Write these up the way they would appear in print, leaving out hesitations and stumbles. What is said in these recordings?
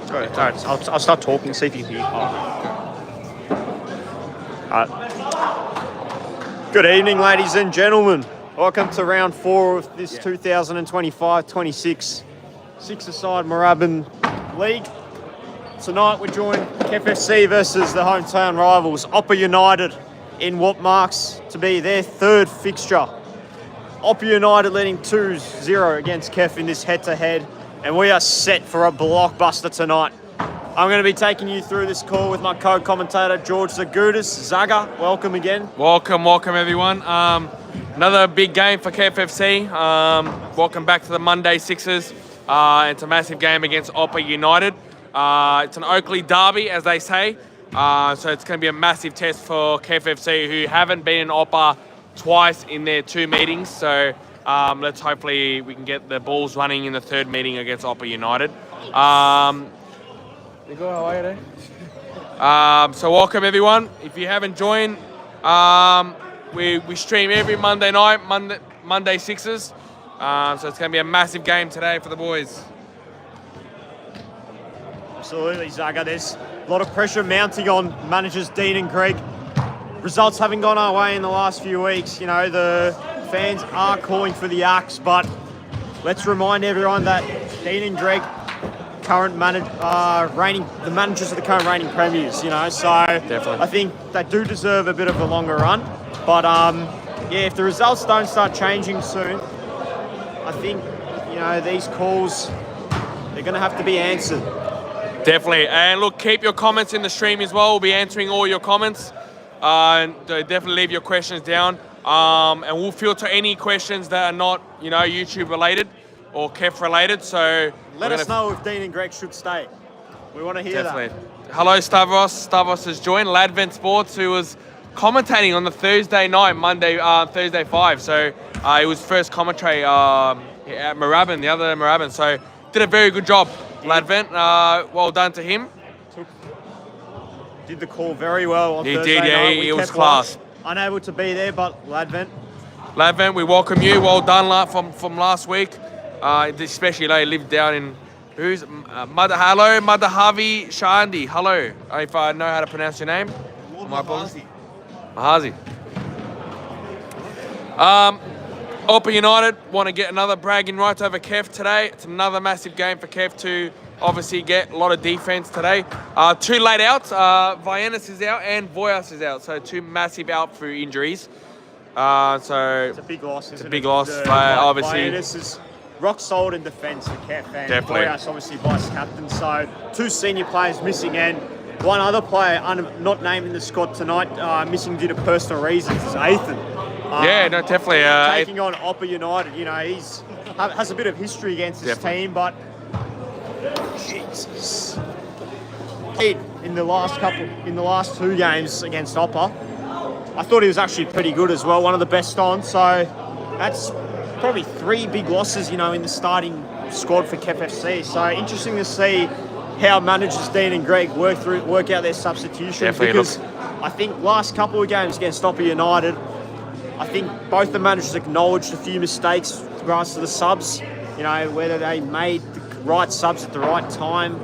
Go ahead. All right, I'll start talking, see if you can hear. Good evening, ladies and gentlemen. Welcome to round 4 of this 2025-26 six-a-side Moorabbin League. Tonight we're joined KEF versus the hometown rivals, OPA United, in what marks to be their third fixture. OPA United leading 2-0 against KEF in this head-to-head, and we are set for a blockbuster tonight. I'm going to be taking you through this call with my co-commentator, George Zagutis. Zaga, welcome again. Welcome everyone. Another big game for KFFC. Welcome back to the Monday Sixers. It's a massive game against OPA United. It's an Oakley derby, as they say. So it's going to be a massive test for KFFC, who haven't been in OPA twice in their 2 meetings. So let's hopefully we can get the balls running in the 3rd meeting against OPA United. So welcome everyone. If you haven't joined, we stream every Monday night, Monday Sixers. So it's going to be a massive game today for the boys. Absolutely, Zaga. There's a lot of pressure mounting on managers Dean and Greg. Results haven't gone our way in the last few weeks. You know, the fans are calling for the axe, but let's remind everyone that Dean and Greg, the managers of the current reigning premiers, you know, so definitely. I think they do deserve a bit of a longer run. But if the results don't start changing soon, I think, you know, these calls, they're going to have to be answered. Definitely. And look, keep your comments in the stream as well. We'll be answering all your comments. And definitely leave your questions down. And we'll filter any questions that are not, you know, YouTube related or KEF related. So let us know if Dean and Greg should stay. We want to hear that. Hello, Stavros. Stavros has joined Ladvent Sports, who was commentating on the Thursday 5. So it was first commentary at Moorabbin, the other Moorabbin. So did a very good job, Ladvent. Well done to him. Did the call very well on Thursday night. He was class. Unable to be there, but Ladvent, we welcome you. Well done from last week. Especially they live down in Madahavi Shandi. Hello, if I know how to pronounce your name. Mahazi. OPA United want to get another bragging rights over KEF today. It's another massive game for KEF to obviously get a lot of defense today. 2 late outs. Vianis is out and Voyas is out. So 2 massive out through injuries. So it's a big loss. It's a big loss. Obviously, Vianis is rock solid in defence for KEF, and definitely. Voyas obviously vice captain. So 2 senior players missing, and 1 other player not named in the squad tonight, missing due to personal reasons, is Ethan. Definitely. Taking on OPA United, you know, he's has a bit of history against this team, but Jesus, in the last 2 games against OPA, I thought he was actually pretty good as well, one of the best on. So that's probably 3 big losses, you know, in the starting squad for KFFC. So interesting to see how managers Dean and Greg work out their substitutions. Definitely, because I think last couple of games against OPA United, I think both the managers acknowledged a few mistakes with regards to the subs. You know, whether they made the right subs at the right time,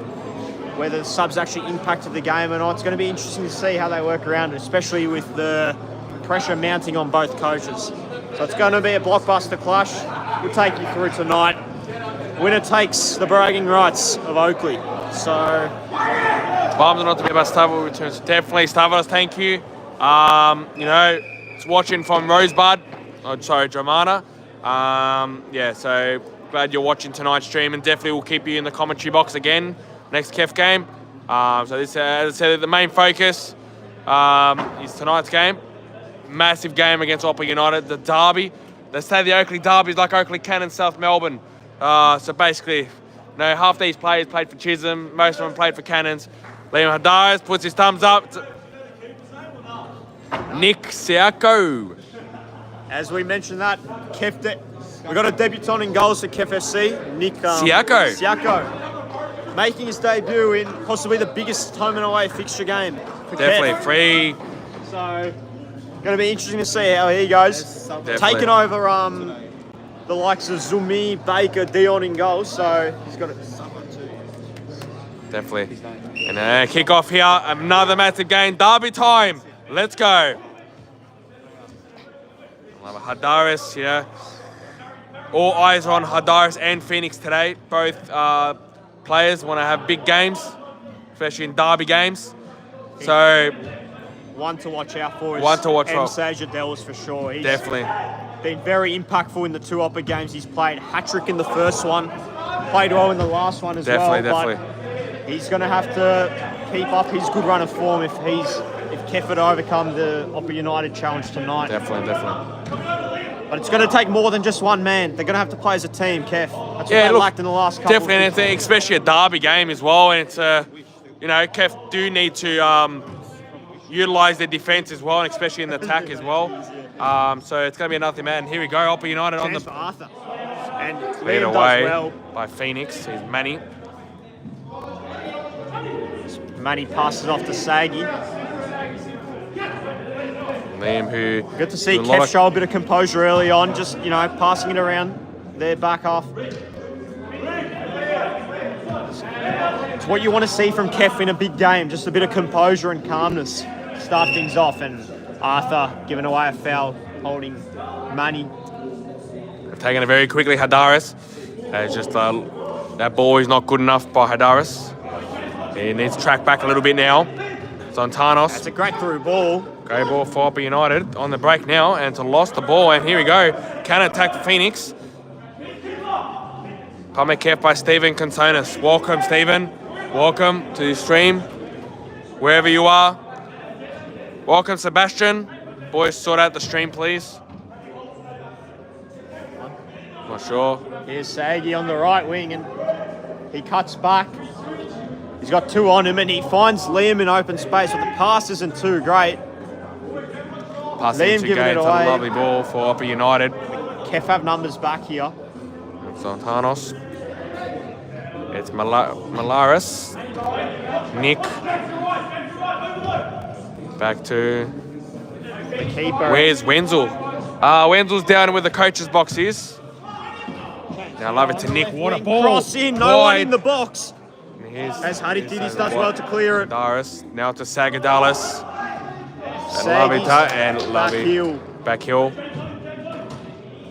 whether the subs actually impacted the game or not. It's going to be interesting to see how they work around it, especially with the pressure mounting on both coaches. So it's going to be a blockbuster clash. We'll take you through tonight. Winner takes the bragging rights of Oakley. So bummed not to be about Stavros returns. Definitely, Stavros, thank you. You know, it's watching from Rosebud. Dramana. So glad you're watching tonight's stream, and definitely we'll keep you in the commentary box again next KEF game. So this, as I said, the main focus is tonight's game. Massive game against OPA United, the derby. They say the Oakley derby is like Oakley Cannon, South Melbourne. So basically, you know, half these players played for Chisholm, most of them played for Cannons. Liam Hadars puts his thumbs up. Nick Siako. As we mentioned that, we got a debutant in goals for KFFC, Nick Siako. Making his debut in possibly the biggest home and away fixture game for Definitely KEF. free. So, going to be interesting to see how he goes. Taking over the likes of Zumi, Baker, Dion in goals. So he's got it. definitely. And kick off here, another massive game, derby time. Let's go. Hadaris, yeah. All eyes are on Hadaris and Phoenix today. Both players want to have big games, especially in derby games. So one to watch out for is Saja Dells for sure. He's definitely been very impactful in the 2 OPA games he's played. Hat-trick in the first one, played well in the last one as well. Definitely. But he's going to have to keep up his good run of form if KEF were to overcome the OPA United challenge tonight. Definitely. But it's going to take more than just one man. They're going to have to play as a team, KEF. That's what they lacked in the last couple. Definitely, and it's especially a derby game as well. And it's KEF do need to utilise their defence as well, and especially in the attack as well. So it's going to be another man. Here we go, OPA United on the for Arthur. And lead Liam away does well. by Phoenix. He's Manny. Manny passes off to Sagi. Liam, who good to see KEF show a bit of composure early on, just passing it around their back half. It's what you want to see from KEF in a big game, just a bit of composure and calmness. Start things off, and Arthur giving away a foul, holding Manny. They've taken it very quickly, Hadaris. It's just that ball is not good enough by Hadaris. He needs to track back a little bit now. Zontanos. That's a great through ball. Great ball for OPA United on the break now, and to lost the ball, and here we go. Can attack the Phoenix. Pumped KEF by Stephen Consonis. Welcome, Stephen. Welcome to the stream, wherever you are. Welcome, Sebastian. Boys, sort out the stream, please. Not sure. Here's Sagi on the right wing, and he cuts back. He's got 2 on him, and he finds Liam in open space, but the pass isn't too great. Passing Liam into giving it Gates, a away. lovely ball for OPA United. KEF have numbers back here. Zontanos. It's Malaris. Nick. Back to the keeper. Where's Wenzel? Wenzel's down with the coach's boxes. Now love it to Nick. What a ball. Cross in, no one in the box. As Hadid does well to clear it. Daris, now to Sagadalis. And lovely back heel.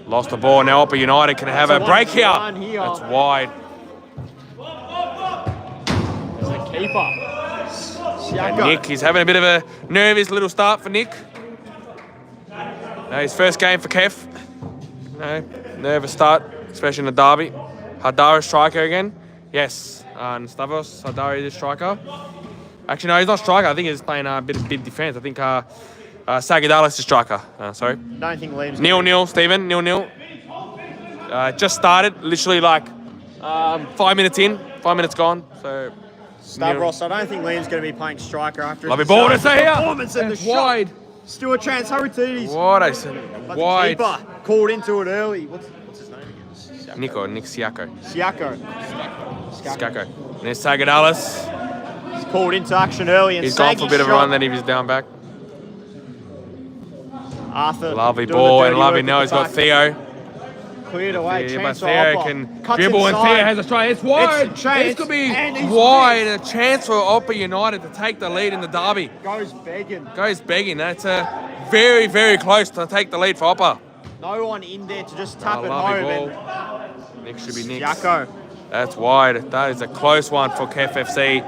Lost the ball. Now OPA United can have a break here. That's wide. There's the keeper. Nick, he's having a bit of a nervous little start for Nick. His first game for KEF. Nervous start, especially in the derby. Hadaris striker again. Yes, and Stavros Hadaris is striker. Actually, no, he's not striker. I think he's playing a bit of defense. I think Sagadalis is striker. Sorry. Don't think Liam's 0-0, Stephen. 0-0. Just started, literally like 5 minutes in. 5 minutes gone. So Stavros, I don't think Liam's going to be playing striker after lovely ball to say here. Performance and the wide. Shot. Still a chance. Haritidis. What I said. But Wide. The keeper called into it early. What's his name again? Nick Siako. Skako. And there's Sagadalis. He's called into action early, and he's gone for a bit of a run, then he was down back. Arthur. Lovely ball, and lovely now he's got Theo. Cleared away. But Theo can dribble, and Theo has a strike. It's wide. This could be wide. A chance for OPA United to take the lead in the derby. Goes begging. That's very, very close to take the lead for OPA. No one in there to just tap it lovely home. Ball. Nick should be Nick. Yako. That's wide. That is a close one for KEF FC.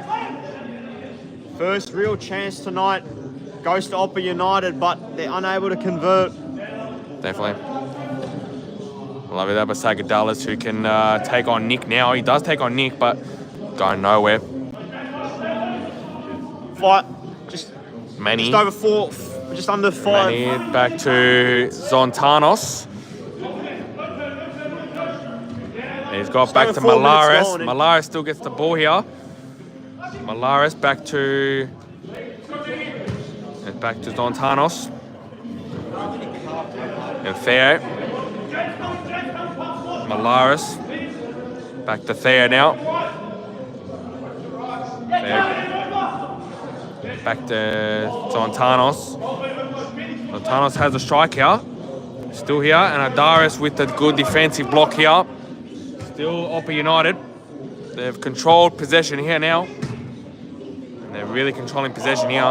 First real chance tonight goes to OPA United, but they're unable to convert. Definitely. Love it. That was Sagadalis, who can take on Nick now. He does take on Nick, but going nowhere. Fight. Just over 4, just under 5. Manny back to Zontanos. He's got back to Malaris. Malaris still gets the ball here. Malaris back to Zontanos. And Theo. Malaris. Back to Theo now. Theo. Back to Zontanos. Zontanos has a strike here. Still here. And Adaris with a good defensive block here. Still OPA United. They've controlled possession here now. they're really controlling possession here.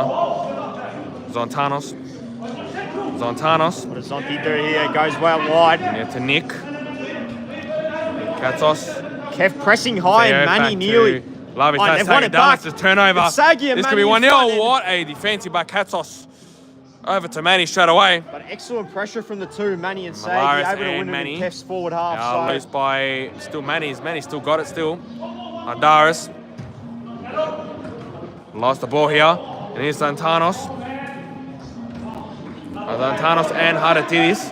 Zontanos. What does Zonti do here? Goes well wide. Now to Nick. Katos. KEF pressing high and Manny nearly. Love it. Oh, That's they've won it Dallas. back. It's turnover. It's Saggy and This could be Manny 1-0. in front end. What a defensive by Katos. Over to Manny straight away. But excellent pressure from the two, Manny and Malaris Sagi, able to win it Manny. in KEF's forward half. Now loose by still Manny's. Manny still got it still. Adaris. Lost the ball here. And here's Zantanos. Zantanos and Haratidis.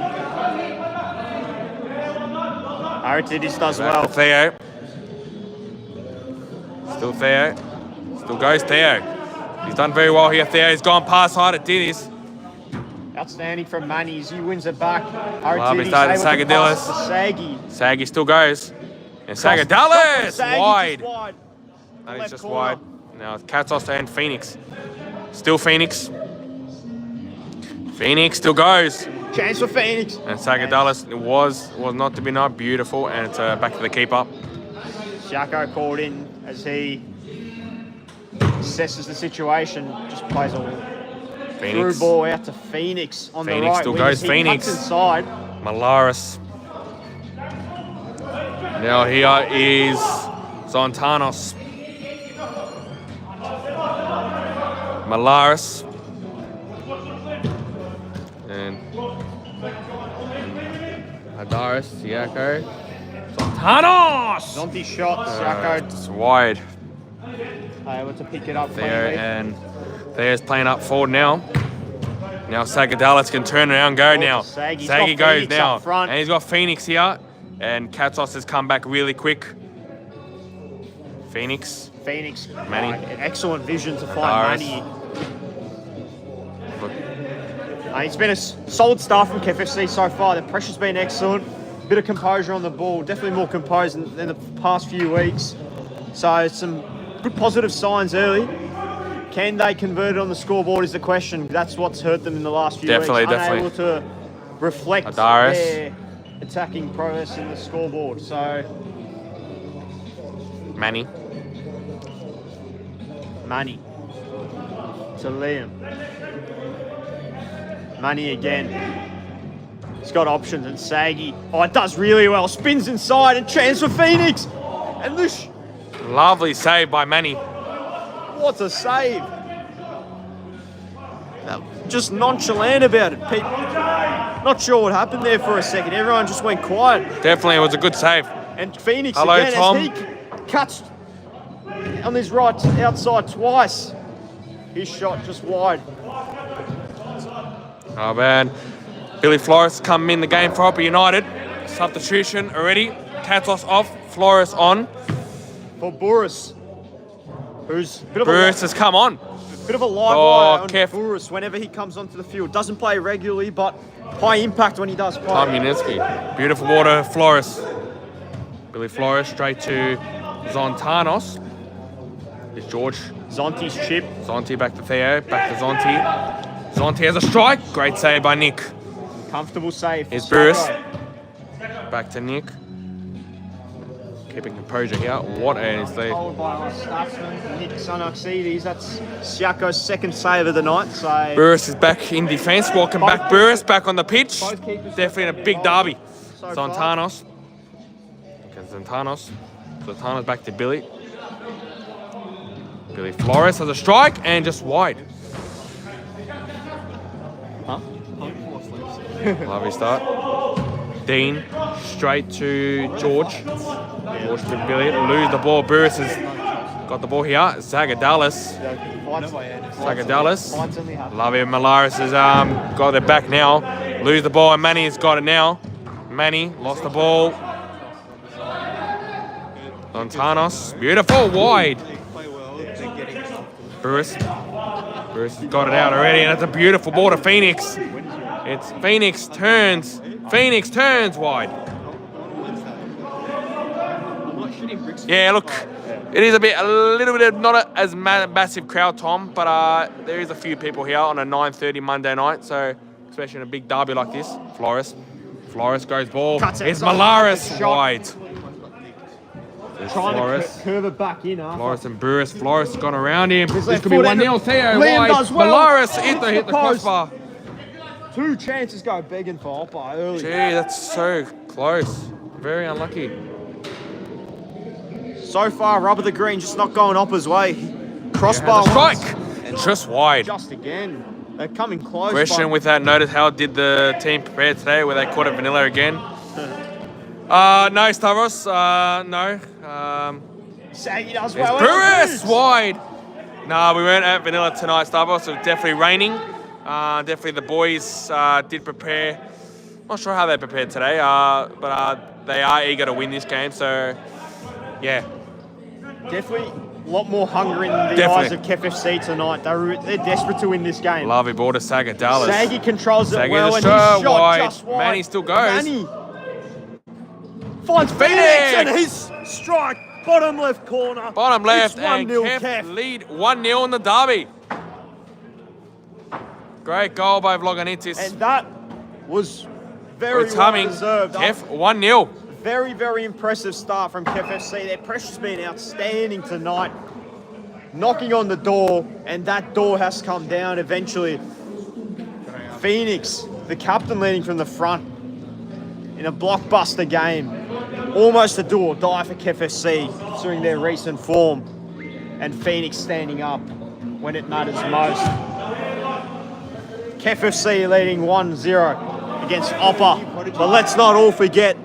Aritidis does Back well. to Theo. Still Theo. Still goes Theo. He's done very well here, Theo. He's gone past Haratidis. Outstanding from Manny. He wins it back. Lovely Aritidis start to able to pass Sagadillas. to Sagi. Sagi still goes. And Shot Sagadillas from Sagi, wide. just wide. That is Left just corner. wide. Now it's Katos and Phoenix. Still Phoenix. Phoenix still goes. Chance for Phoenix. And Sagadillas was not to be not beautiful, and it's back to the keeper. Siako called in as he assesses the situation. Just plays a through ball out to Phoenix on the Phoenix right. still wing goes. as he Phoenix. cuts inside. Malaris. Now here is Zontanos. Malaris. And Adaris, Siako. Zontanos! Zonti shot. Siako It's wide. able to pick it up Theo cleanly. and Theo's playing up forward now. Now Sagadillas can turn around and go now. Sagi. He's Sagi got goes Phoenix now. up front. And he's got Phoenix here. And Katos has come back really quick. Phoenix. Phoenix. Manny. Excellent vision to Adaris. find Manny. Look, It's been a solid start from KFC so far. The pressure's been excellent. Bit of composure on the ball. Definitely more composed than the past few weeks. So some good positive signs early. Can they convert it on the scoreboard is the question. That's what's hurt them in the last few weeks. Unable to reflect Adaris. their attacking prowess in the scoreboard. So Manny. Manny to Liam. Manny again. He's got options and Sagi. Oh, it does really well. Spins inside and chance for Phoenix. And this, Lovely save by Manny. what a save. Just nonchalant about it. Pete, not sure what happened there for a second. Everyone just went quiet. Definitely, it was a good save. And Phoenix Hello, again Tom. as he cuts on his right outside twice. His shot just wide. Oh man. Billy Flores come in the game for OPA United. Substitution already. Katos off. Flores on. For Burris, who's a bit of Burris has come on. bit of a live Oh, wire on KEF. Burris whenever he comes onto the field. Doesn't play regularly, but high impact when he does play. Tom Uninsky. Beautiful water, Flores. Billy Flores straight to Zontanos. It's George. Zonti's chip. Zonti back to Theo. Back to Zonti. Zonti has a strike. Great save by Nick. Comfortable save. Here's Burris. Back to Nick. Keeping composure here. What a save. Followed by our statsman, Nick Sonoxides. That's Siako's second save of the night. So Burris is back in defence. Welcome Both back, Burris. Back on the pitch. both keepers Definitely in a have big been derby. so far. Zontanos. Okay, Zontanos. Zontanos back to Billy. Billy Flores has a strike and just wide. Huh? Lovely start. Dean straight to George. George to Billy. Lose the ball. Burris has got the ball here. Zagadallas. Zagadallas. Love it. Malaris has got it back now. Lose the ball and Manny has got it now. Manny lost the ball. Zontanos. Beautiful. Wide. Burris. Burris has got it out already, and it's a beautiful ball to Phoenix. It's Phoenix turns. Phoenix turns wide. Yeah, look, it is a little bit of not as massive crowd, Tom, but there is a few people here on a 9:30 Monday night, so especially in a big derby like this. Flores goes ball. Cuts It's outside. Malaris Shot. wide. Trying Flores. to curve it back in after. Flores and Burris. Flores gone around him. This left could be foot 1-0. Theo Liam wide. does well. Malaris hit Hits the the post. crossbar. 2 chances go begging for OPA early. Gee, that's so close. Very unlucky. So far, rubber the green, just not going OPA's way. Crossbar Strike. once. Just wide. Just again. They're coming close. Question but with that notice, how did the team prepare today? Were they caught at vanilla again? No, Stavros. No. Saggy does It's well. Burris wide. Nah, we weren't at vanilla tonight, Stavros. It was definitely raining. Definitely the boys did prepare. Not sure how they prepared today, but they are eager to win this game. So, yeah. Definitely a lot more hunger in the eyes of KEF FC tonight. They're desperate to win this game. Lovely ball to Saga Dallas. Saggy controls it Saggy well, the and his shot shot wide. just wide. Manny still goes. Manny finds Phoenix, and his strike, bottom left corner. Bottom left, It's and 1-0 KEF lead 1-0 in the derby. Great goal by Vloganitis. And that was very It's well humming. deserved. KEF 1-0. Very, very impressive start from KEF FC. Their pressure's been outstanding tonight. Knocking on the door, and that door has to come down eventually. Phoenix, the captain leading from the front in a blockbuster game. Almost a do or die for KEF FC, considering their recent form. And Phoenix standing up when it matters most. KEF FC leading 1-0 against OPA. But let's not all forget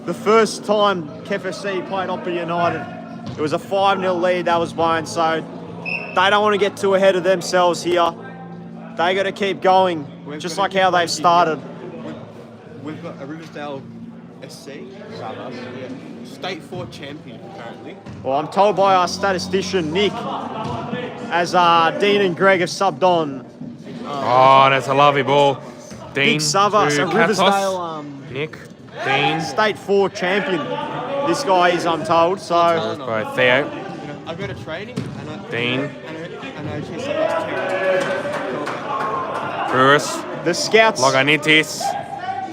the first time KEF FC played OPA United. It was a 5-0 lead that was blown, so they don't want to get too ahead of themselves here. They got to keep going, just like how they've started. We've got a Riversdale SC, State 4 champion currently. Well, I'm told by our statistician, Nick, as Dean and Greg have subbed on. Oh, that's a lovely ball. Dean Big Savas, to a Katos. Riversdale Nick, Dean, State 4 champion. This guy is, I'm told, so... by Theo, I go to training and I Dean, I chase up Burris, The scouts Loganitis,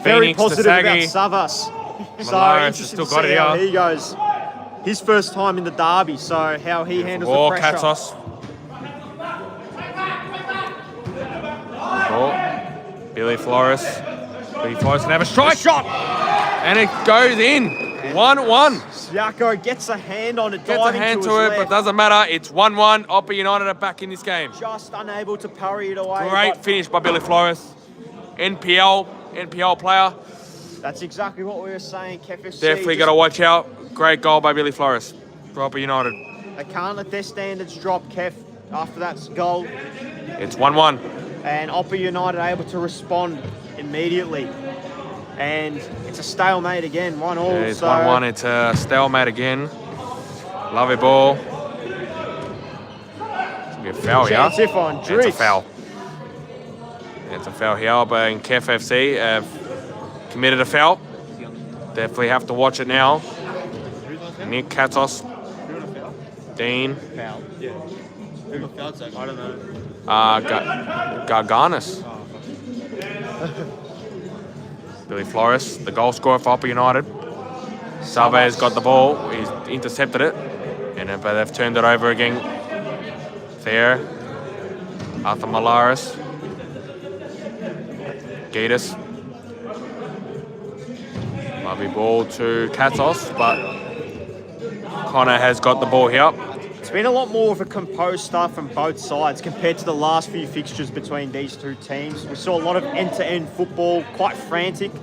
very Phoenix to positive about Saggy. Savas. So Malaris has interested still to got see it how here. he goes. His first time in the derby, so how he handles Ball, the pressure. Katos. Ball. Billy Flores. Billy Flores can have a strike. Shot! And it goes in. 1-1. Siako gets a hand on it, Gets a diving hand to to his it, but left. doesn't matter. It's 1-1. OPA United are back in this game. Just unable to parry it away. Great but finish by Billy Flores. NPL player. that's exactly what we were saying. KEF FC Definitely just- got to watch out. Great goal by Billy Flores for OPA United. They can't let their standards drop, KEF, after that goal. It's 1-1. And OPA United are able to respond immediately. And it's a stalemate again, 1-1. Yeah, it's 1-1. It's a stalemate again. Lovely ball. It's going to be a foul here. Chance if on It's a Dries. foul. It's a foul here, but in KEF FC have committed a foul. Definitely have to watch it now. Nick Katos, Dean, foul. Yeah. Who got fouled, Zach? I don't know. Garganis. Billy Flores, the goal scorer for OPA United. Salve's got the ball. He's intercepted it, but they've turned it over again. There, Arthur Malaris, Gatus. Lovely ball to Katos, but Connor has got the ball here. It's been a lot more of a composed start from both sides compared to the last few fixtures between these two teams. We saw a lot of end-to-end football, quite frantic.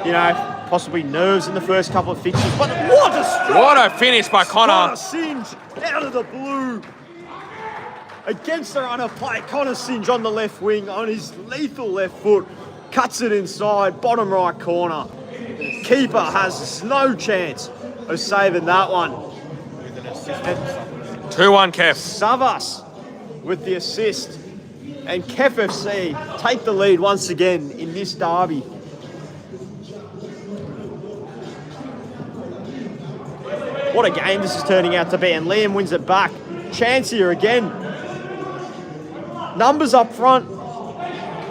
You know, possibly nerves in the first couple of fixtures. But what a strike! What a finish by Connor. Connor Singe out of the blue. Against the runner play, Connor Singe on the left wing on his lethal left foot. Cuts it inside, bottom right corner. Keeper has no chance of saving that one. 2-1 KEF. Savas with the assist, and KEF FC take the lead once again in this derby. What a game this is turning out to be, and Liam wins it back. Chance here again. Numbers up front.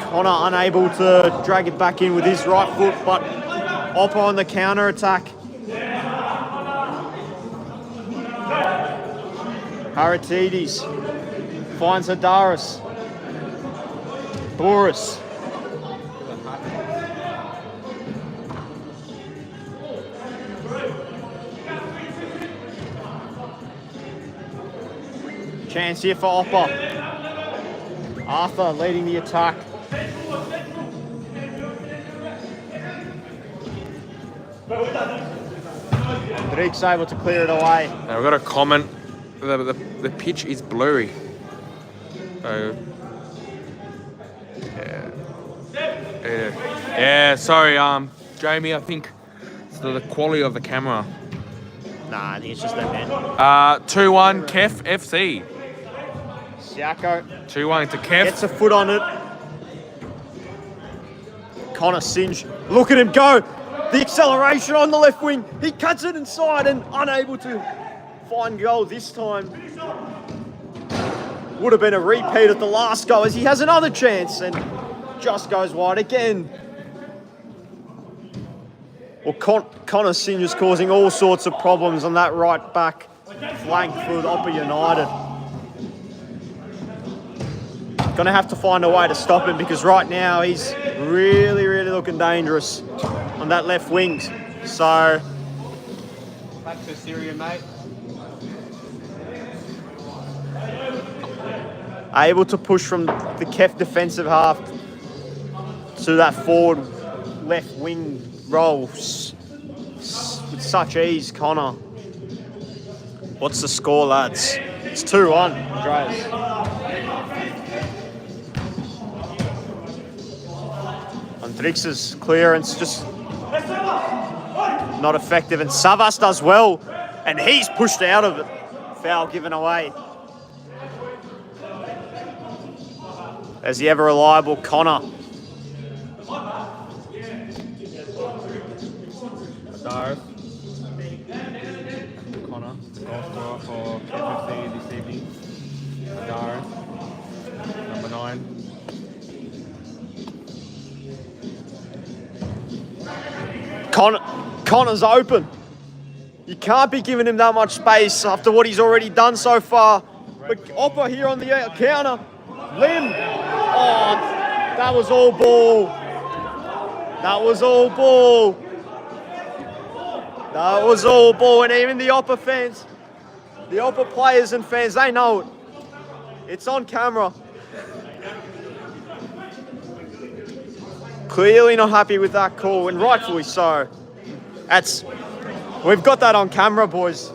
Connor unable to drag it back in with his right foot, but OPA on the counter attack. Haratides finds Adaris. Boris. Chance here for OPA. Arthur leading the attack. Drake's able to clear it away. Now we've got a comment. The pitch is blurry. So yeah. Sorry, Jamie. I think it's the quality of the camera. Nah, I think it's just that man. 2-1 KEF FC. Siako 2-1 to KEF. gets a foot on it. Connor Singe, look at him go. The acceleration on the left wing. He cuts it inside and unable to find goal this time. Would have been a repeat of the last goal as he has another chance and just goes wide again. Well, Connor Singe is causing all sorts of problems on that right back flank for OPA United. Going to have to find a way to stop him because right now he's really, really looking dangerous on that left wing. So, Back to Syria, mate. able to push from the KEF defensive half to that forward left wing role with such ease, Connor. What's the score, lads? It's 2-1, Andreas. Andrix's clearance just not effective, and Savas does well, and he's pushed out of it. Foul given away. As the ever reliable Connor. Adaris. Connor, goal scorer for KFC this evening. Adaris, number 9. Connor's open. You can't be giving him that much space after what he's already done so far. But OPA here on the counter. Lim. Oh, that was all ball. That was all ball. That was all ball. And even the OPA fans, the OPA players and fans, they know it. It's on camera. Clearly not happy with that call, and rightfully so. We've got that on camera, boys.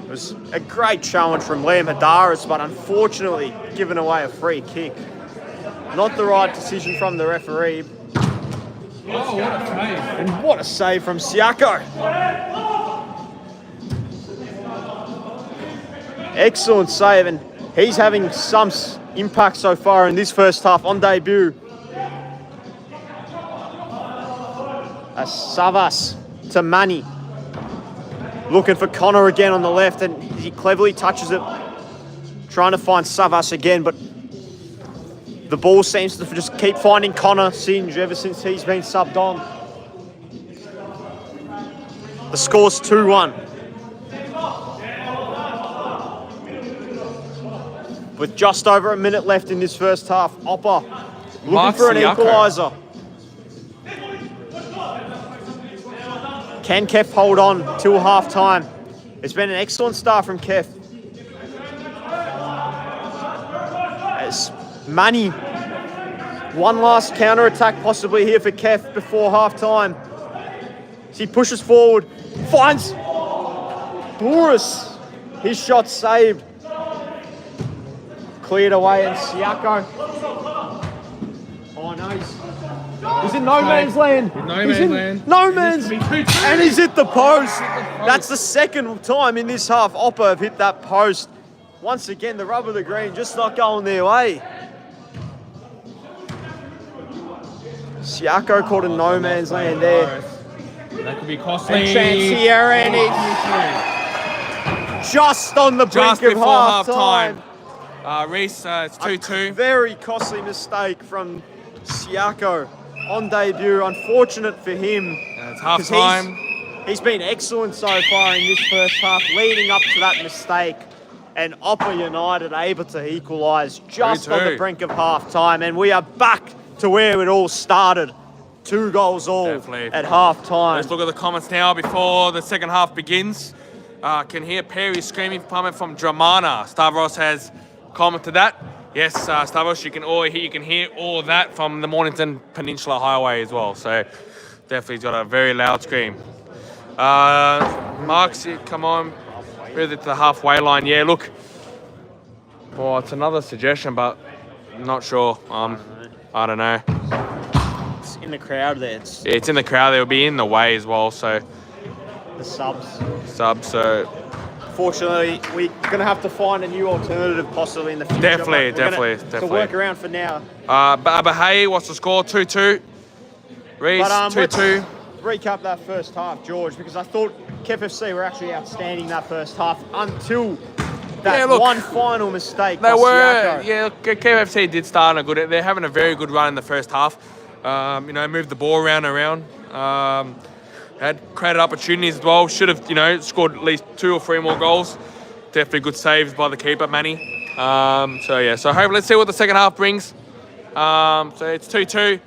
It was a great challenge from Liam Hadaris, but unfortunately given away a free kick. Not the right decision from the referee. Oh, what a save. And what a save from Siako. Excellent save, and he's having some impact so far in this first half on debut. As Savas to Manny. Looking for Connor again on the left, and he cleverly touches it. Trying to find Savas again, but the ball seems to just keep finding Connor Singe ever since he's been subbed on. The score's 2-1. With just over a minute left in this first half, OPA looking for an equaliser. Can KEF hold on till half time? It's been an excellent start from KEF. As Manny, one last counter attack possibly here for KEF before half time. As he pushes forward, finds Boris. His shot saved. Cleared away, and Siako. Oh no, he's in no man's land. No man's, and he's hit the post. That's the second time in this half OPA have hit that post. Once again, the rub of the green just not going their way. Siako caught in no man's land there. That could be costly. And chance here, and it's just on the brink of half time. Reese, it's 2-2. Very costly mistake from Siako. on debut. Unfortunate for him. It's half 'cause time. He's been excellent so far in this first half, leading up to that mistake. And OPA United able to equalise just on the 3-2. brink of half time. And we are back to where it all started. 2 goals all Definitely. at half time. Let's look at the comments now before the second half begins. Can hear Perry screaming comment from Dramana. Stavros has commented that. Yes, Stavros, you can hear all of that from the Mornington Peninsula Highway as well. So definitely he's got a very loud scream. Mark's, come on, further to the halfway line. Yeah, look. Well, it's another suggestion, but I'm not sure. I don't know. It's in the crowd there. It's It's in the crowd. They'll be in the way as well. So the subs. So Fortunately, we're going to have to find a new alternative possibly in the future. Definitely, but we're gonna- definitely. To work around for now. but hey, what's the score? 2-2. Reese, But 2-2. let's recap that first half, George, because I thought KEF FC were actually outstanding that first half until that Yeah, look, one final mistake. They by were, Siako. yeah. Look, KFC did start on a good. They're having a very good run in the first half. Moved the ball around. Had created opportunities as well. Should have, scored at least 2 or 3 more goals. Definitely good saves by the keeper, Manny. So hopefully, let's see what the second half brings. So it's 2-2.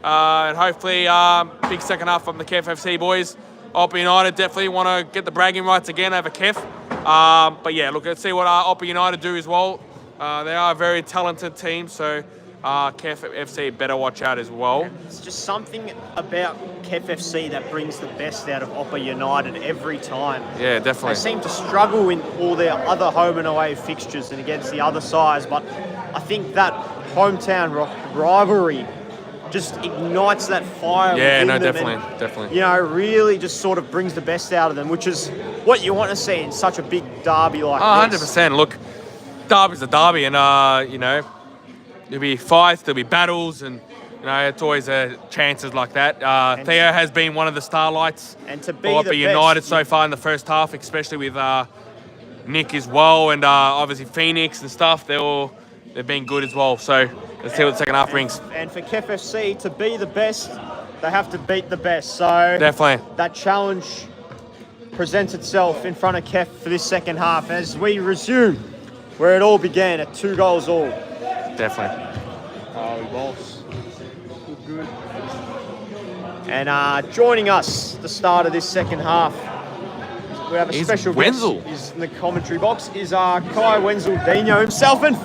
And hopefully, big second half from the KFC boys. OPA United definitely want to get the bragging rights again over KEF. But yeah, look, let's see what OPA United do as well. They are a very talented team, so KEF FC better watch out as well. It's just something about KEF FC that brings the best out of OPA United every time. Yeah, They definitely. seem to struggle in all their other home and away fixtures and against the other sides, but I think that hometown rivalry just ignites that fire Yeah, within no, them definitely. and, really just sort of brings the best out of them, which is what you want to see in such a big derby like this. 100%. Look, derby's a derby, and there'll be fights, there'll be battles, and it's always chances like that. Theo has been one of the starlights And to be for the OPA United best, so far in the first half, especially with Nick as well, and obviously Phoenix and stuff. They've been good as well. So let's see what the second half brings. And for KEF FC to be the best, they have to beat the best. So Definitely. that challenge presents itself in front of KEF for this second half as we resume where it all began at 2 goals all. Definitely. Good. And joining us at the start of this second half, we have a Is special Wenzel. guest is in the commentary box, is Kai Wenzel Dino himself. And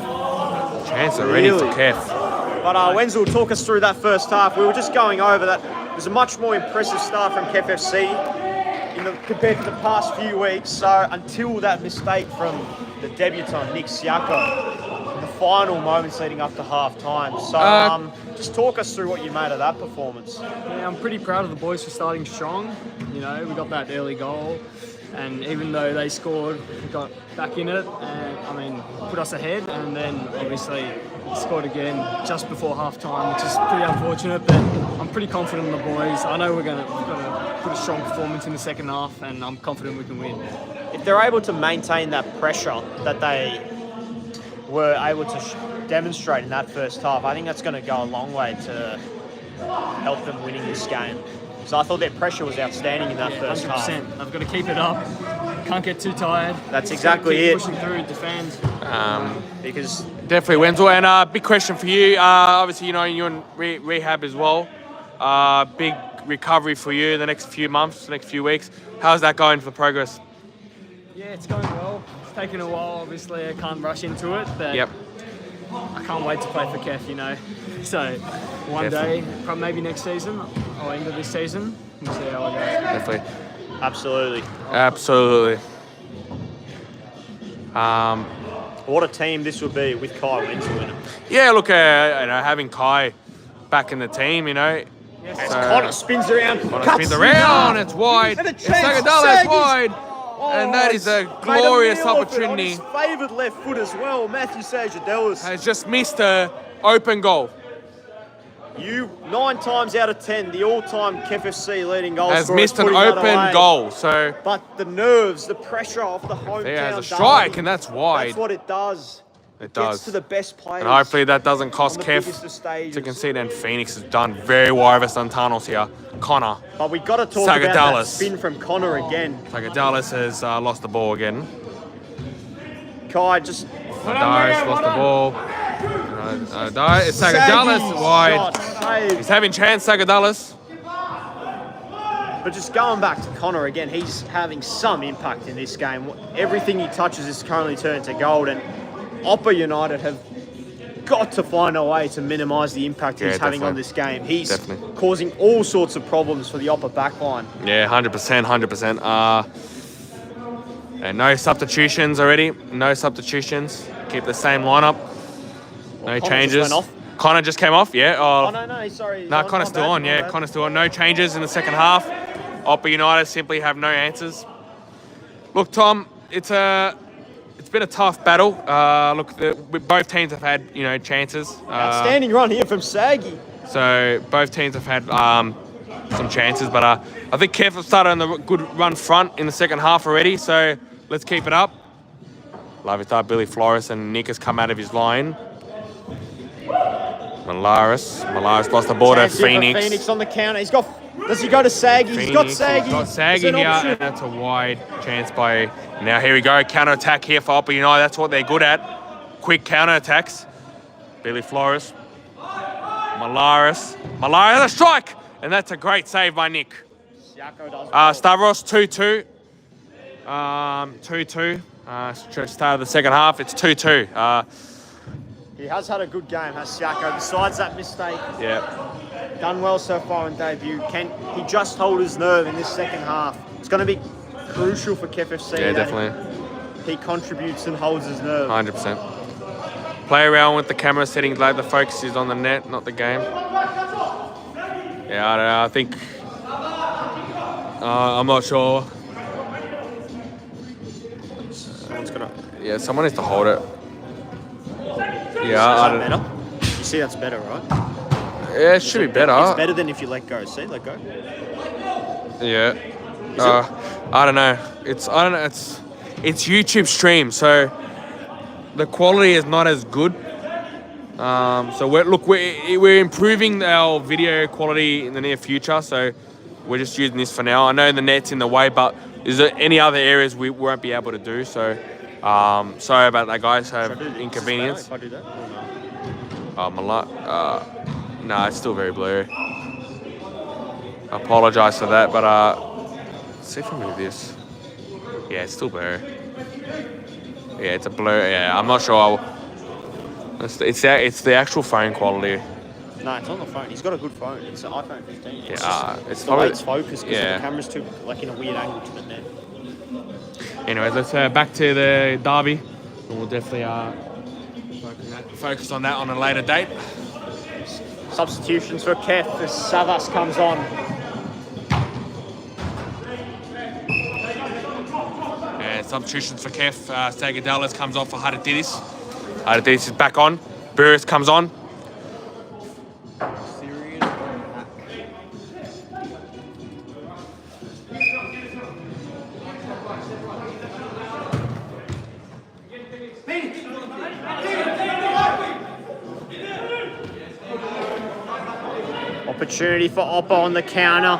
Chance already for Really? KEF. But Wenzel, talk us through that first half. We were just going over that. It was a much more impressive start from KEF FC compared to the past few weeks. So until that mistake from the debutant, Nick Siako, in the final moments leading up to half-time. So just talk us through what you made of that performance. Yeah, I'm pretty proud of the boys for starting strong. We got that early goal, and even though they scored, we got back in it, and put us ahead, and then obviously scored again just before half time, which is pretty unfortunate. But I'm pretty confident in the boys. I know we're gonna put a strong performance in the second half, and I'm confident we can win. If they're able to maintain that pressure that they were able to demonstrate in that first half, I think that's going to go a long way to help them winning this game. So I thought their pressure was outstanding in that first 100%. half. I've got to keep it up. Can't get too tired. That's Just gotta exactly keep it. Pushing through, defend. Because Definitely Wenzel. And big question for you. Obviously, you're in rehab as well. Big recovery for you in the next few months, the next few weeks. How's that going for progress? Yeah, it's going well. It's taken a while, obviously. I can't rush into it, but Yep. I can't wait to play for KEF, So one Definitely. day, maybe next season, or end of this season, we'll see how it goes. Definitely. absolutely. Absolutely. What a team this would be with Kai Wenzel in it. Yeah, look, having Kai back in the team, As Connor spins around, Connor cuts spins it around, down. it's wide. And a It's chance Sagadala, to it's save wide. And that is a Made glorious meal of it opportunity. On his favoured left foot as well, Matthew Sajadelis. Has just missed a open goal. You 9 times out of 10, the all-time KEF FC leading goal Has scorer, missed an putting that open away. goal. So But the nerves, the pressure off the hometown there has a derby, strike, and that's wide. That's what it does. It Gets does. to the best players. And hopefully that doesn't cost on the biggest of KEF stages. to concede. And Phoenix has done very well over Santanos here. Connor. But we got to talk about that Sagadalis. spin from Connor again. Sagadalis has lost the ball again. Kai just Darius lost the ball. It's Sagadalis Saggy wide. shot, save. He's having chance, Sagadalis. But just going back to Connor again, he's having some impact in this game. Everything he touches is currently turned to gold, and OPA United have got to find a way to minimise the impact he's having on this game. He's causing all sorts of problems for the OPA backline. Yeah, 100%. And no substitutions already. No substitutions. Keep the same lineup. No changes. Connor just came off, yeah. Oh, no, sorry. No, Connor's still on, yeah. Connor's still on. No changes in the second half. OPA United simply have no answers. Look, Tom, it's been a tough battle. Both teams have had, chances. Outstanding run here from Saggy. So both teams have had some chances, but I think KEF have started on the good run front in the second half already. So let's keep it up. Love it. Billy Flores and Nick has come out of his line. Malaris lost the ball to Phoenix. Phoenix on the counter. Does he go to Saggy? He's got Saggy. He's got Saggy here, and that's a wide chance by. Now here we go, counter attack here for OPA United. That's what they're good at. Quick counter attacks. Billy Flores, Malaris, a strike, and that's a great save by Nick. Stavros 2-2. 2-2. Start of the second half. It's 2-2. He has had a good game, has Siako. Besides that mistake, done well so far in debut. Can he just hold his nerve in this second half? It's going to be crucial for KFC. Yeah, definitely. He contributes and holds his nerve. 100%. Play around with the camera settings. Like the focus is on the net, not the game. Yeah, I don't know. I think I'm not sure. Someone needs to hold it. Yeah, I don't know. You see, that's better, right? Yeah, it should be better. It's better than if you let go. See, let go. Yeah. I don't know. It's YouTube stream, so the quality is not as good. So we're improving our video quality in the near future. So we're just using this for now. I know the net's in the way, but is there any other areas we won't be able to do? So sorry about that, guys. Have inconvenience. If I do that? No, it's still very blurry. I apologise for that, but let's see if I move this. Yeah, it's still blurry. Yeah, it's a blur. Yeah, I'm not sure. It's the actual phone quality. No, it's on the phone. He's got a good phone. It's an iPhone 15. It's the probably way it's focused because the camera's too in a weird angle to the net. Anyways, let's back to the derby. And we'll definitely focus on that on a later date. Substitutions for KEF as Savas comes on. And substitutions for KEF. Sagadalis comes on for Hadididis. Hadididis is back on. Burris comes on. Opportunity for OPA on the counter.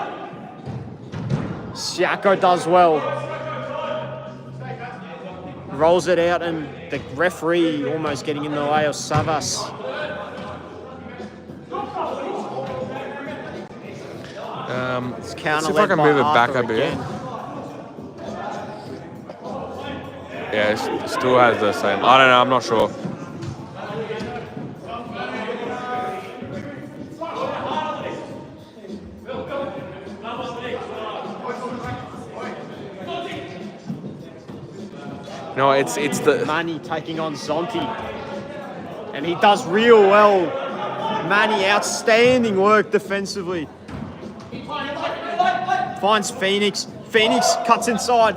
Siako does well. Rolls it out and the referee almost getting in the way of Savas. It's counter see if I can move it back a bit. Again. Yeah, it still has the same. I don't know, I'm not sure. No, it's the Manny taking on Zonti. And he does real well. Manny, outstanding work defensively. Finds Phoenix. Phoenix cuts inside.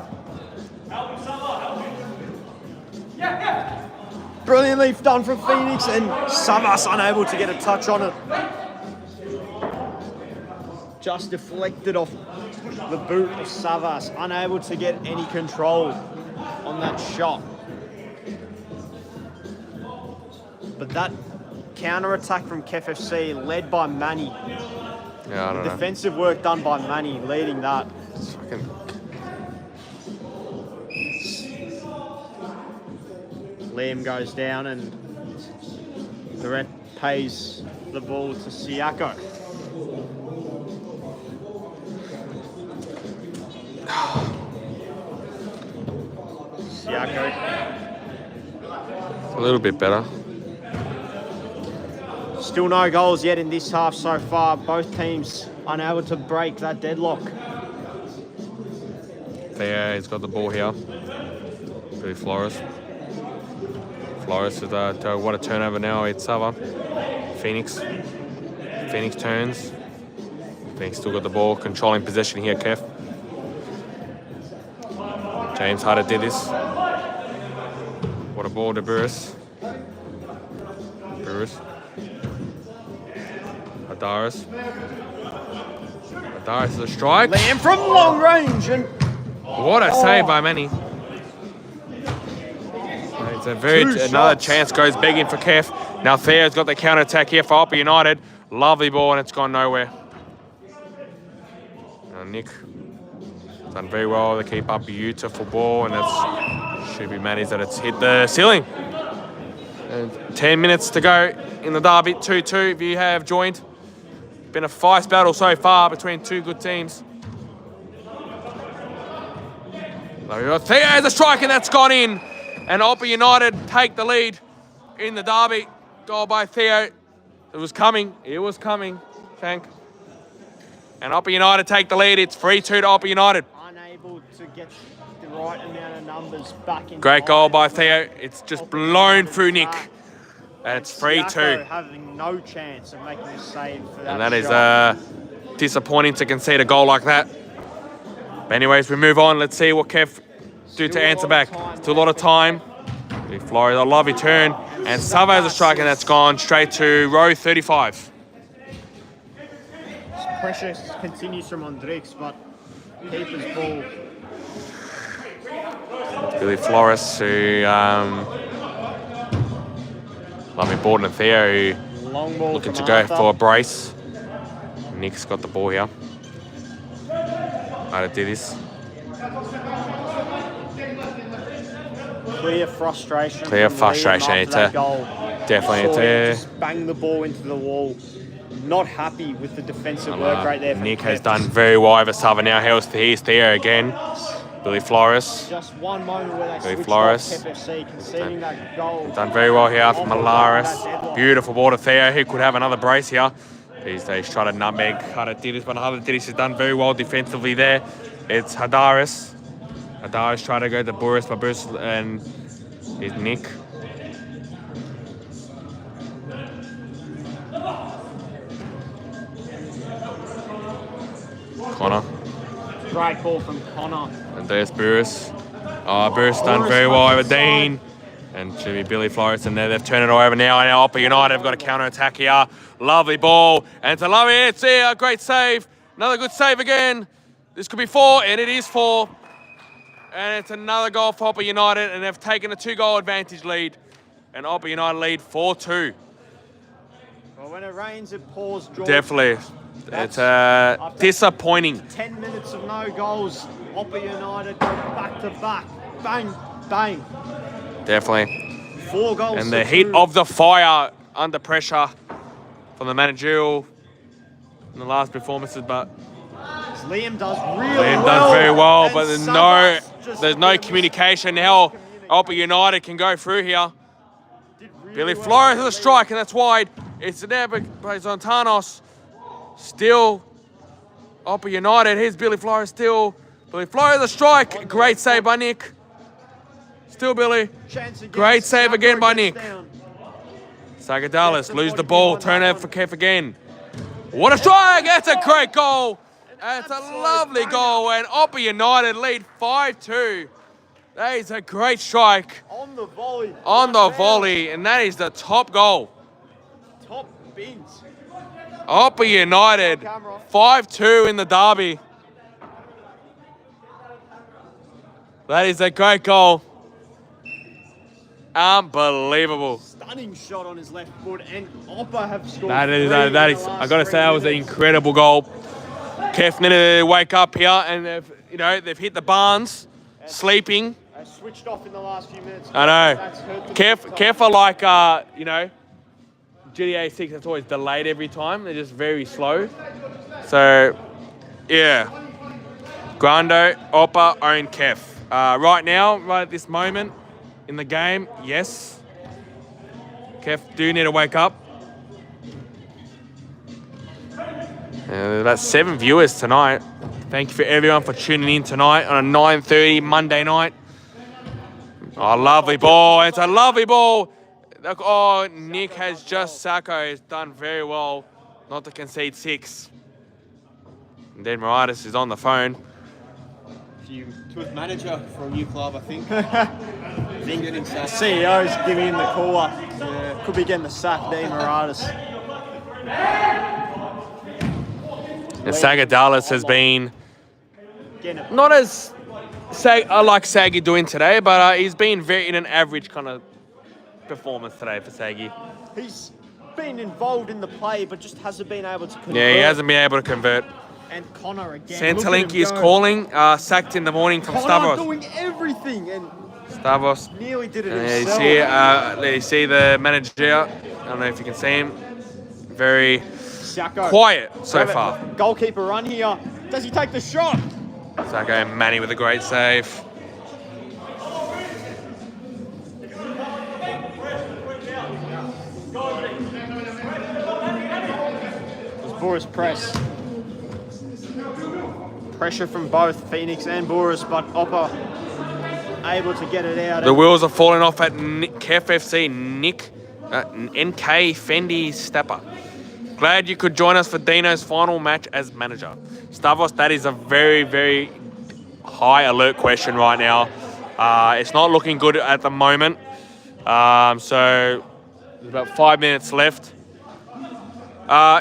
Brilliantly done from Phoenix, and Savas unable to get a touch on it. Just deflected off the boot of Savas, unable to get any control on that shot. but that counter-attack from KFC led by Manny. Yeah, I don't know. Defensive work done by Manny, leading that. It's fucking... Liam goes down and the ref pays the ball to Siako. Siako. A little bit better. Still no goals yet in this half so far. Both teams unable to break that deadlock. Theo, he's got the ball here. Billy Flores. Flores with what a turnover now. It's Sava. Phoenix. Phoenix turns. Phoenix still got the ball. Controlling possession here, KEF. James Harder did this. What a ball to Burris. Burris. Adaris. Adaris is a strike. Liam from long range and What a save by Manny. It's a another chance goes begging for KEF. Now Theo's got the counter attack here for OPA United. Lovely ball and it's gone nowhere. Now Nick done very well to keep up. Beautiful ball and that should be managed that it's hit the ceiling. And 10 minutes to go in the derby. 2-2 if you have joined. Been a feist battle so far between two good teams. Theo has a strike and that's gone in. And OPA United take the lead in the derby. Goal by Theo. It was coming. It was coming. Thank. And OPA United take the lead. It's 3-2 to OPA United. unable to get the right amount of numbers back in. Great goal by Theo. It's just blown through Nick. And it's 3-2. Having no chance of making a save for that. And that is shot. disappointing to concede a goal like that. But anyways, we move on. Let's see what KEF do to answer back. Still a lot of time. Flores, a lovely turn. And Sava has a strike and that's gone straight to row 35. Pressure continues from Andrix, but keeper's ball. Billy Flores, who lovely ball to Theo, who Long ball looking to from go Arthur. for a brace. Nick's got the ball here. How to do this. Clear frustration. Clear from frustration. Liam It's after a- that goal. definitely, Saw it's him a- just bang the ball into the wall. Not happy with the defensive work right there. From Nick has Kev. done very well over Sava now. Here's Theo again. Billy Flores. Just one moment where they Billy switched Flores. off KFC, conceding that goal. Done very well here from Off Malaris. that deadlock. Beautiful ball to Theo, who could have another brace here. He's tried to nutmeg Hadadidis, but Hadadidis has done very well defensively there. It's Hadaris. Hadaris trying to go to Boris, but Boris and is Nick. Connor. Great ball from Connor. And there's Burris. Burris done very well over Dean. And should be Billy Flores. And there they've turned it over now. And now OPA United have got a counter attack here. Lovely ball. And it's a lovely, it's a great save. Another good save again. This could be 4, and it is 4. And it's another goal for OPA United. And they've taken a 2-goal advantage lead. And OPA United lead 4-2. Well, when it rains, it pours. George. Definitely. That's- It's disappointing. 10 minutes of no goals. OPA United go back to back. Bang, bang. Definitely. 4 goals. And to the heat 2. of the fire under pressure from the managerial in the last performances, but Liam does really Liam well. does very well, and but there's no Savas communication. Now OPA United can go through here. did really Billy well. Flores has a strike, and that's wide. It's there, but Zontanos still OPA United. Here's Billy Flores still. Billy Flores a strike. Great save by Nick. Still Billy. Chance again. Great save again by gets Nick. down. Sagadalis lose the ball, turn out for KEF again. What a strike! That's a great goal. That's a lovely goal, and OPA United lead 5-2. That is a great strike On the volley. on the Right down. volley, and that is the top goal. Top bins. OPA United 5-2 in the derby. That is a great goal. Unbelievable. stunning shot on his left foot, and OPA have scored. That is, three in that the is. last I got to 3 say, that was an minutes. incredible goal. KEF needed to wake up here, and they've hit the barns, sleeping. They switched off in the last few minutes. I know. That's hurt them KEF big time. are like GTA 6. That's always delayed every time. They're just very slow. So, yeah. Grando, OPA, own KEF. Right now, right at this moment in the game, yes. KEF do need to wake up. About 7 viewers tonight. Thank you for everyone for tuning in tonight on a 9:30 Monday night. Oh, lovely ball. It's a lovely ball. Look, oh, Nick has just, Sacco has done very well not to concede 6. And then Maritis is on the phone. To his manager for a new club, I think. Getting sacked. CEO's giving him the call up. Yeah. Could be getting the sack, Dean Maratis. And Sagadalis has been Getting it. not as like Saggy doing today, but he's been very in an average kind of performance today for Saggy. He's been involved in the play, but just hasn't been able to convert. Yeah, he hasn't been able to convert. And Connor again. Centrelink is calling, sacked in the morning from Connor Stavros. doing everything and Stavros. nearly did it And himself. you see the manager. I don't know if you can see him. Very Sacco. quiet so Have it. far. Goalkeeper run here. Does he take the shot? Sacco and Manny with a great save. Boris press. Pressure from both Phoenix and Boris, but OPA able to get it out. The wheels are falling off at KEF FC. NK Fendi Stepper. Glad you could join us for Dino's final match as manager. Stavros, that is a very, very high alert question right now. It's not looking good at the moment. So there's about 5 minutes left.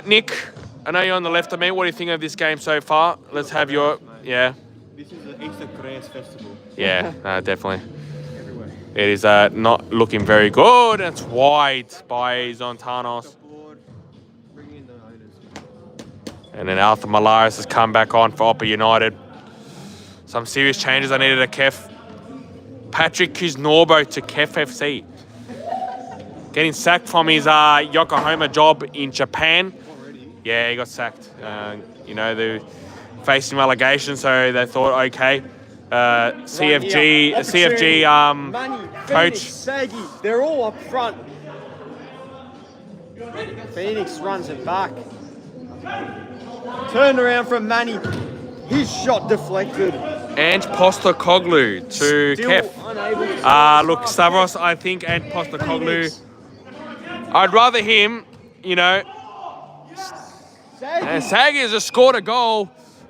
Nick, I know you're on the left of me. What do you think of this game so far? Let's have your... Yeah. This is the Easter Grass Festival. Yeah, definitely. Everywhere. It is not looking very good. It's wide by Zontanos. Board, bring in the owners. And then Arthur Malaris has come back on for OPA United. Some serious changes I needed at KEF. Patrick Kuznorbo to KEF FC. Getting sacked from his Yokohama job in Japan. Already. Yeah, he got sacked. They're facing relegation, so they thought, okay, CFG Manny, coach. Phoenix, Saggy, they're all up front. Phoenix runs it back. Turned around from Manny. His shot deflected. And Postacoglu to Still KEF. unable to Look, Stavros, I think, and Postacoglu. Phoenix. I'd rather him, and Saggy. Saggy has just scored a goal,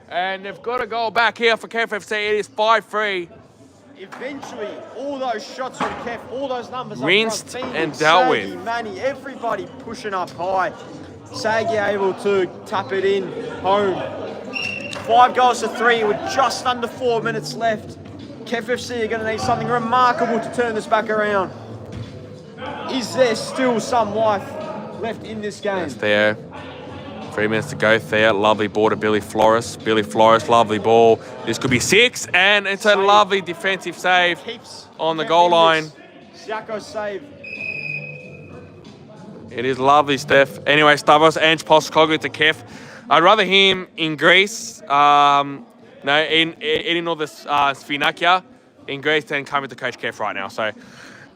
and they've got a goal back here for KEF FC. It is 5-3. Eventually, all those shots from KEF, all those numbers Rinsed up front, and Phoenix, dealt Saggy, with. Manny, everybody pushing up high. Saggy able to tap it in home. 5 goals to 3 with just under 4 minutes left. KEF FC are going to need something remarkable to turn this back around. Is there still some life left in this game? It's Theo. 3 minutes to go. Theo, lovely ball to Billy Flores. Billy Flores, lovely ball. This could be 6, and it's a lovely defensive save Keeps on the KEF goal in line. this. Siako save. It is lovely, Steph. Anyway, Stavros, Ange Postacoglu to KEF. I'd rather him in Greece, in all this Sphinakia in Greece than coming to coach KEF right now. So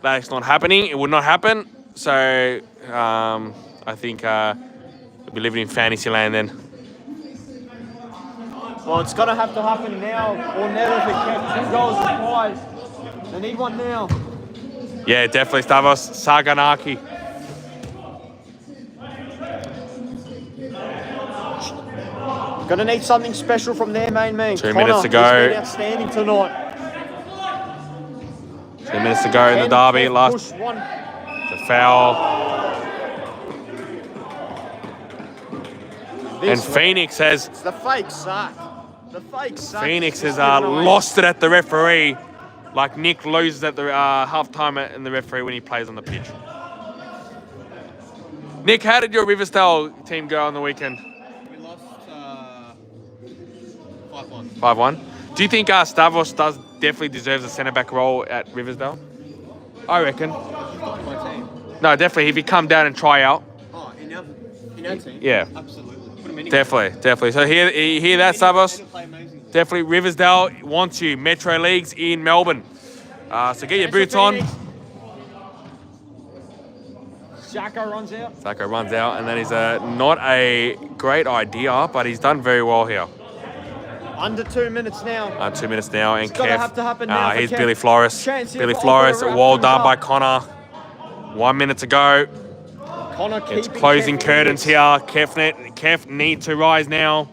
that's not happening. It would not happen. So I think we'll be living in fantasy land then. Well, it's going to have to happen now or never for KEF. 2 goals required. They need one now. Yeah, definitely, Stavros. Saganaki. Going to need something special from their main man. 2 minutes to Connor, go. He's been outstanding tonight. 2 minutes to go in the derby. KEF Last push one. the foul. And This Phoenix has It's the fake sack. The fake sack. Phoenix has is just given away. lost it at the referee, like Nick loses at the halftime and the referee when he plays on the pitch. Nick, how did your Riversdale team go on the weekend? We lost 5-1. 5-1. Do you think Stavros definitely deserves a centre-back role at Riversdale? I reckon. He's not my team. No, definitely. If he come down and try out. Oh, in our team? Yeah. Absolutely. Put him anywhere. Definitely. So hear that, Stavros? They play amazing. Definitely, Riversdale wants you. Metro Leagues in Melbourne. So get your boots on. Jacko runs out. Sacco runs out, and that is not a great idea, but he's done very well here. Under 2 minutes now. 2 minutes now, and It's gotta Kev. have to happen now for Here's Kev. Billy Flores. Chance here Billy for Flores, Opera to well wrap done things by up. Connor. 1 minute to go. Connor It's keeping closing Kev curtains in here. Kev need to rise now.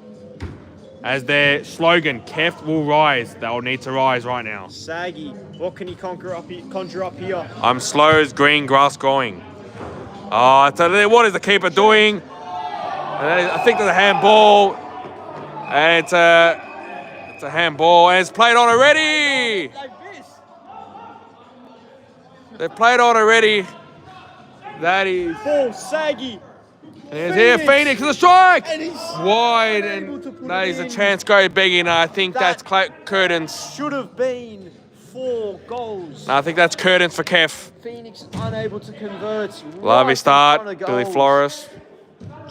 As their slogan, Kev will rise. They'll need to rise right now. Saggy, what can he conjure up here? I'm slow as green grass growing. So what is the keeper doing? And I think there's a handball. And it's a handball, and it's played on already. They've played on already. That is. Ball, Saggy. And it's here, Phoenix, the strike! And he's Wide, unable to put and that it is a in. chance go begging. I think that's curtains. Should have been 4 goals. I think that's curtains for Kev. Phoenix unable to convert. Lovely right start, in front of Billy goals. Flores.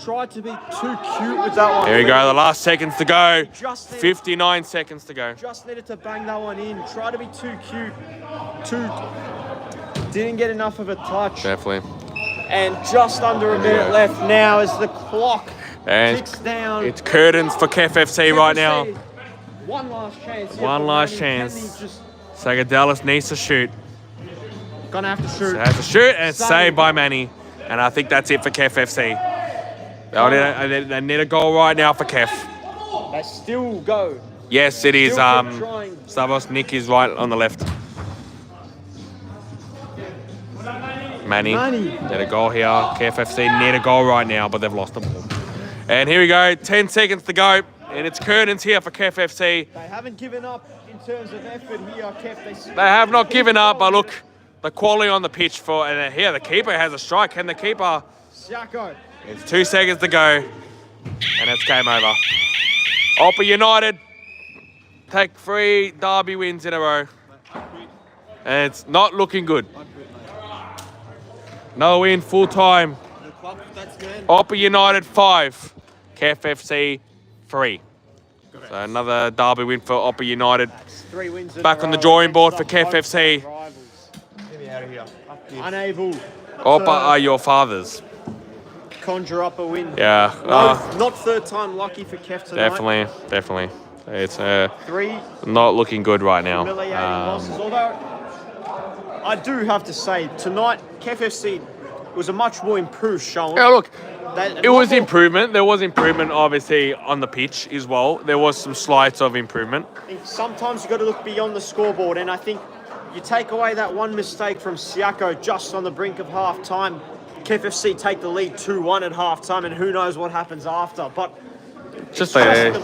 Tried to be too cute with that one. Here we go, the last seconds to go. Just needed- 59 seconds to go. Just needed to bang that one in. Tried to be too cute. Didn't get enough of a touch. Definitely. And just under a minute left now as the clock And ticks down. it's curtains for KEF FC right now. One last chance. here One for last Manny. chance. Kenny just Sagadelis needs to shoot. gonna have to shoot. So has to shoot, and it's Saved. saved by Manny. And I think that's it for KEF FC. They need a goal right now for KEF. They still go. Yes, it is. Still keep trying. Stavros Nick is right on the left. Manny need a goal here. KEF FC need a goal right now, but they've lost the ball. And here we go. 10 seconds to go, and it's curtains here for KEF FC. They haven't given up in terms of effort here, Kev. They have not given up, but look, the quality on the pitch for, and here the keeper has a strike. Can the keeper? Siako. It's 2 seconds to go, and it's game over. OPA United take 3 derby wins in a row, and it's not looking good. No win, full time. OPA United 5, KEF FC 3. So another derby win for OPA United. 3 wins in Back a on the row drawing board against for the KEF FC. rivals. Get me out of here. Unable OPA are your fathers. conjure up a win. Yeah, Not third time lucky for Kev tonight. definitely. It's 3 not looking good right now. humiliating losses. Although I do have to say tonight, KEF FC was a much more improved showing. Yeah, look, They- it was not more- improvement. There was improvement, obviously, on the pitch as well. There was some slights of improvement. I think sometimes you've got to look beyond the scoreboard, and I think you take away that one mistake from Siako just on the brink of half time. KEF FC take the lead 2-1 at half time, and who knows what happens after. But Just the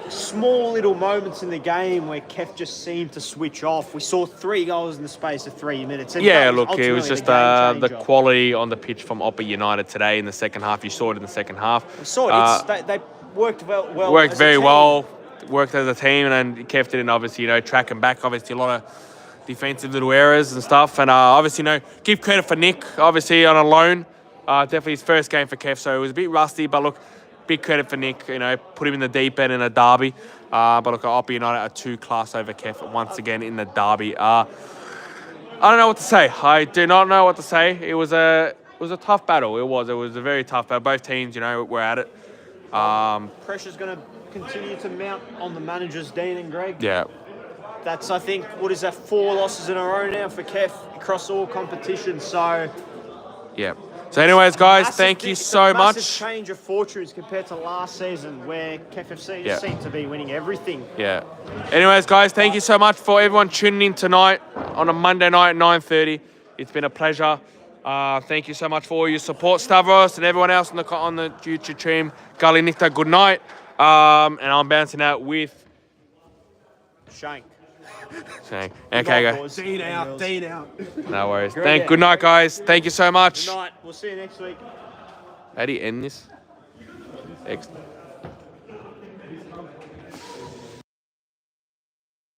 small little moments in the game where KEF just seemed to switch off. We saw 3 goals in the space of 3 minutes. And yeah, that look, it was ultimately just the game the changer. quality on the pitch from OPA United today in the second half. You saw it in the second half. We saw it. They worked well. Worked as a very team. well. Worked as a team, and kept it in. Obviously, track and back. Obviously, a lot of defensive little errors and stuff. And obviously, give credit for Nick. Obviously, on a loan. Definitely his first game for KEF, so it was a bit rusty. But look, big credit for Nick. Put him in the deep end in a derby. But look, OPA United are 2 class over KEF once again in the derby. I don't know what to say. I do not know what to say. It was a tough battle. It was a very tough battle. Both teams, were at it. Pressure's going to continue to mount on the managers, Dean and Greg. Yeah. That's, I think, 4 losses in a row now for KEF across all competitions. So, Yeah. So anyways, guys, thank you it's a so massive much. change of fortunes compared to last season where KEF FC Yeah. seemed to be winning everything. Yeah. Anyways, guys, thank you so much for everyone tuning in tonight on a Monday night at 9:30. It's been a pleasure. Thank you so much for all your support, Stavros, and everyone else on the YouTube stream. Galinicta, good night. And I'm bouncing out with Shank. Okay, guys. Dean out. Dean out. No worries. Great. Good night, guys. Thank you so much. Good night. We'll see you next week. How do you end this? Excellent.